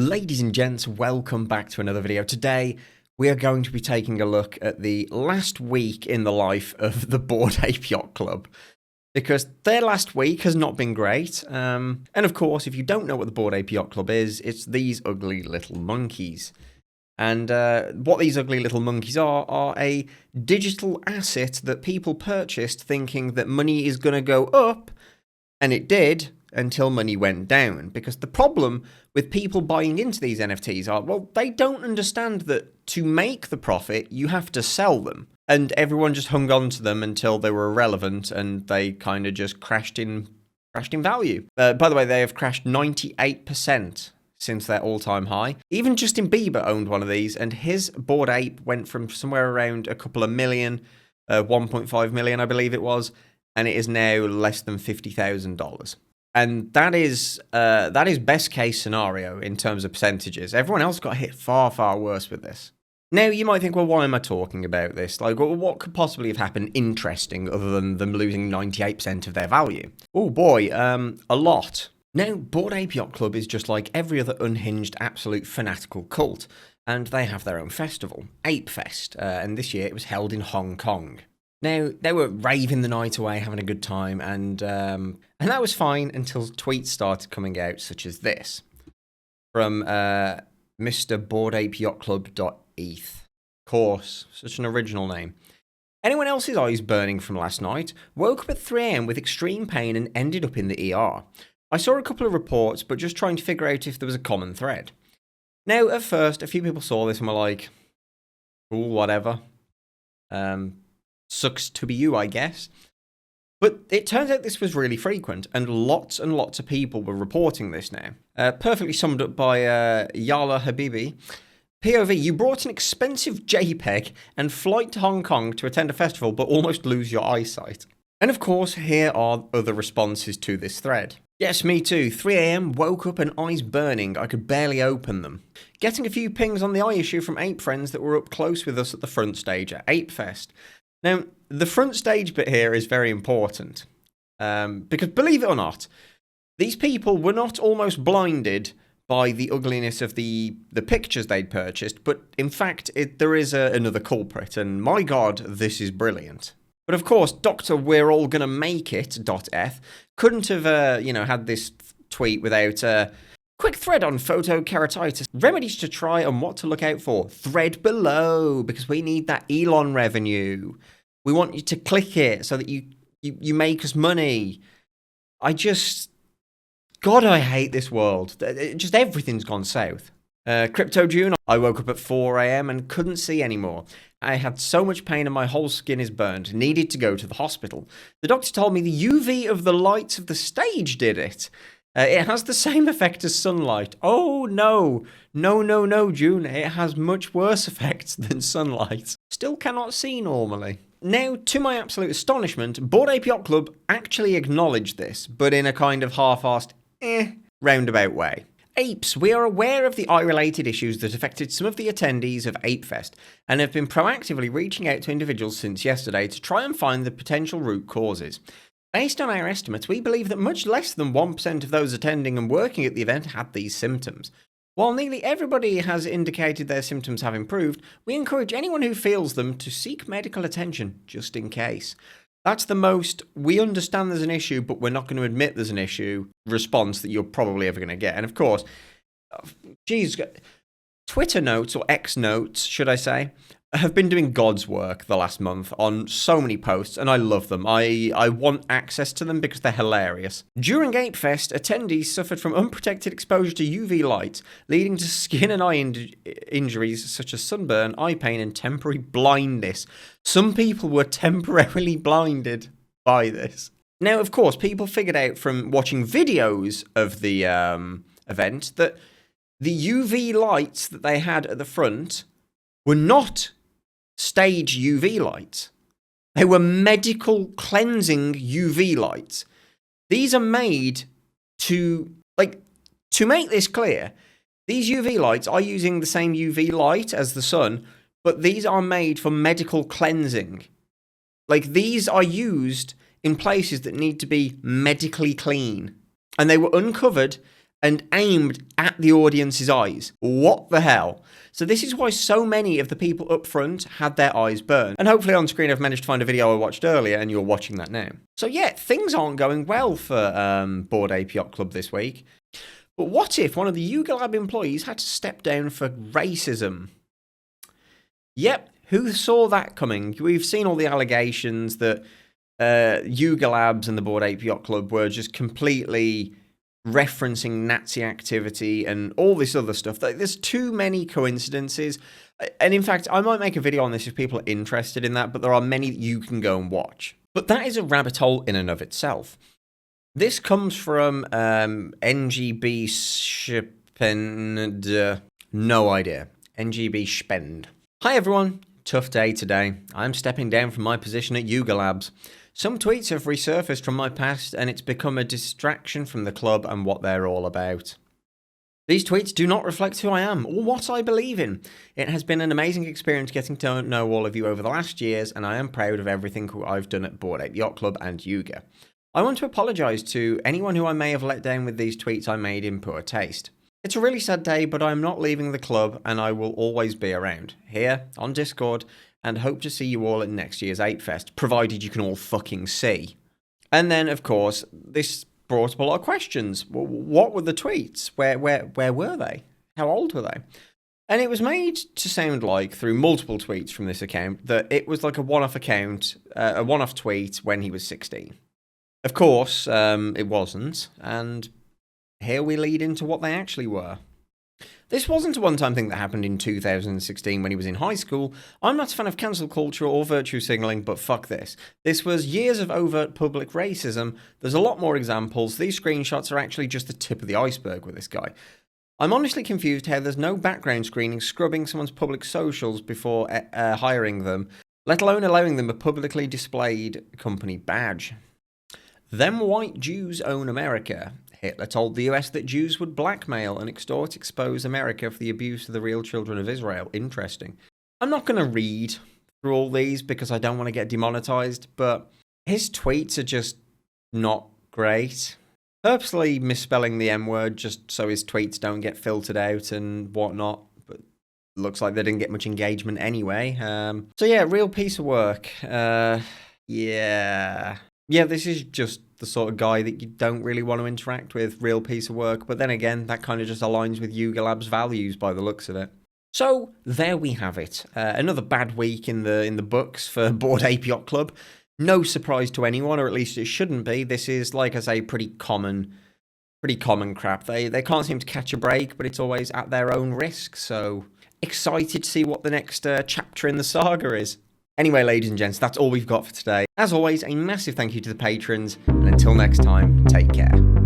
Ladies and gents, welcome back to another video. Today, we are going to be taking a look at the last week in the life of the Bored Ape Yacht Club. Because their last week has not been great. And of course, if you don't know what the Bored Ape Yacht Club is, it's these ugly little monkeys. And what these ugly little monkeys are a digital asset that people purchased thinking that money is going to go up, and it did, until money went down. Because the problem with people buying into these NFTs are, well, they don't understand that to make the profit, you have to sell them. And everyone just hung on to them until they were irrelevant and they kind of just crashed in value. By the way, they have crashed 98% since their all-time high. Even Justin Bieber owned one of these, and his Bored Ape went from somewhere around a couple of million, 1.5 million, I believe it was, and it is now less than $50,000. And that is best case scenario in terms of percentages. Everyone else got hit far, far worse with this. Now, you might think, well, why am I talking about this? Like, well, what could possibly have happened interesting other than them losing 98% of their value? Oh boy, a lot. Now, Bored Ape Yacht Club is just like every other unhinged, absolute fanatical cult, and they have their own festival, Ape Fest, and this year it was held in Hong Kong. Now, they were raving the night away, having a good time, and that was fine until tweets started coming out, such as this, from Mr. BoredApeYachtClub.eth. Of course, such an original name. Anyone else's eyes burning from last night? Woke up at 3 AM with extreme pain and ended up in the ER. I saw a couple of reports, but just trying to figure out if there was a common thread. Now, at first, a few people saw this and were like, cool, whatever. Sucks to be you, I guess. But it turns out this was really frequent, and lots of people were reporting this now. Perfectly summed up by Yala Habibi. POV, you brought an expensive JPEG and flight to Hong Kong to attend a festival, but almost lose your eyesight. And of course, here are other responses to this thread. Yes, me too. 3 AM, woke up and eyes burning. I could barely open them. Getting a few pings on the eye issue from ape friends that were up close with us at the front stage at Apefest. Now, the front stage bit here is very important, because believe it or not, these people were not almost blinded by the ugliness of the pictures they'd purchased, but in fact, there is another culprit, and my god, this is brilliant. But of course, Dr. We're All Gonna Make It.eth couldn't have, had this tweet without quick thread on photokeratitis, remedies to try and what to look out for. Thread below, because we need that Elon revenue. We want you to click it so that you make us money. God, I hate this world. Just everything's gone south. Crypto June, I woke up at 4 AM and couldn't see anymore. I had so much pain and my whole skin is burned. Needed to go to the hospital. The doctor told me the UV of the lights of the stage did it. It has the same effect as sunlight. Oh, no. No, June. It has much worse effects than sunlight. Still cannot see normally. Now, to my absolute astonishment, Bored Ape Yacht Club actually acknowledged this, but in a kind of half-assed, roundabout way. Apes, we are aware of the eye-related issues that affected some of the attendees of Apefest, and have been proactively reaching out to individuals since yesterday to try and find the potential root causes. Based on our estimates, we believe that much less than 1% of those attending and working at the event had these symptoms. While nearly everybody has indicated their symptoms have improved, we encourage anyone who feels them to seek medical attention, just in case. That's the most, we understand there's an issue, but we're not going to admit there's an issue, response that you're probably ever going to get. And of course, Twitter notes, or X notes, should I say, have been doing God's work the last month on so many posts, and I love them. I want access to them because they're hilarious. During Apefest, attendees suffered from unprotected exposure to UV light, leading to skin and eye injuries such as sunburn, eye pain, and temporary blindness. Some people were temporarily blinded by this. Now, of course, people figured out from watching videos of the event that the UV lights that they had at the front were not stage UV lights. They were medical cleansing UV lights. These are made to make this clear, these UV lights are using the same UV light as the sun, but these are made for medical cleansing. These are used in places that need to be medically clean. And they were uncovered and aimed at the audience's eyes. What the hell? So this is why so many of the people up front had their eyes burned. And hopefully on screen I've managed to find a video I watched earlier and you're watching that now. So yeah, things aren't going well for Bored Ape Yacht Club this week. But what if one of the Yuga Lab employees had to step down for racism? Yep, who saw that coming? We've seen all the allegations that Yuga Labs and the Bored Ape Yacht Club were just completely referencing Nazi activity and all this other stuff. There's too many coincidences. And in fact, I might make a video on this if people are interested in that, but there are many that you can go and watch. But that is a rabbit hole in and of itself. This comes from NGB Spend. No idea. NGB Spend. Hi everyone. Tough day today. I'm stepping down from my position at Yuga Labs. Some tweets have resurfaced from my past and it's become a distraction from the club and what they're all about. These tweets do not reflect who I am or what I believe in. It has been an amazing experience getting to know all of you over the last years and I am proud of everything I've done at Bored Ape Yacht Club and Yuga. I want to apologise to anyone who I may have let down with these tweets I made in poor taste. It's a really sad day, but I'm not leaving the club and I will always be around, here, on Discord, and hope to see you all at next year's Apefest, provided you can all fucking see. And then, of course, this brought up a lot of questions. What were the tweets? Where were they? How old were they? And it was made to sound like, through multiple tweets from this account, that it was like a one-off account, a one-off tweet when he was 16. Of course, it wasn't, and here we lead into what they actually were. This wasn't a one-time thing that happened in 2016 when he was in high school. I'm not a fan of cancel culture or virtue signalling, but fuck this. This was years of overt public racism. There's a lot more examples. These screenshots are actually just the tip of the iceberg with this guy. I'm honestly confused how there's no background screening scrubbing someone's public socials before hiring them, let alone allowing them a publicly displayed company badge. Them white Jews own America. Hitler told the US that Jews would blackmail and expose America for the abuse of the real children of Israel. Interesting. I'm not going to read through all these because I don't want to get demonetized, but his tweets are just not great. Purposely misspelling the M word just so his tweets don't get filtered out and whatnot, but looks like they didn't get much engagement anyway. So yeah, real piece of work. Yeah, this is just the sort of guy that you don't really want to interact with, real piece of work. But then again, that kind of just aligns with Yuga Lab's values by the looks of it. So there we have it. Another bad week in the books for Bored Ape Yacht Club. No surprise to anyone, or at least it shouldn't be. This is, like I say, pretty common crap. They can't seem to catch a break, but it's always at their own risk. So excited to see what the next chapter in the saga is. Anyway, ladies and gents, that's all we've got for today. As always, a massive thank you to the patrons, and until next time, take care.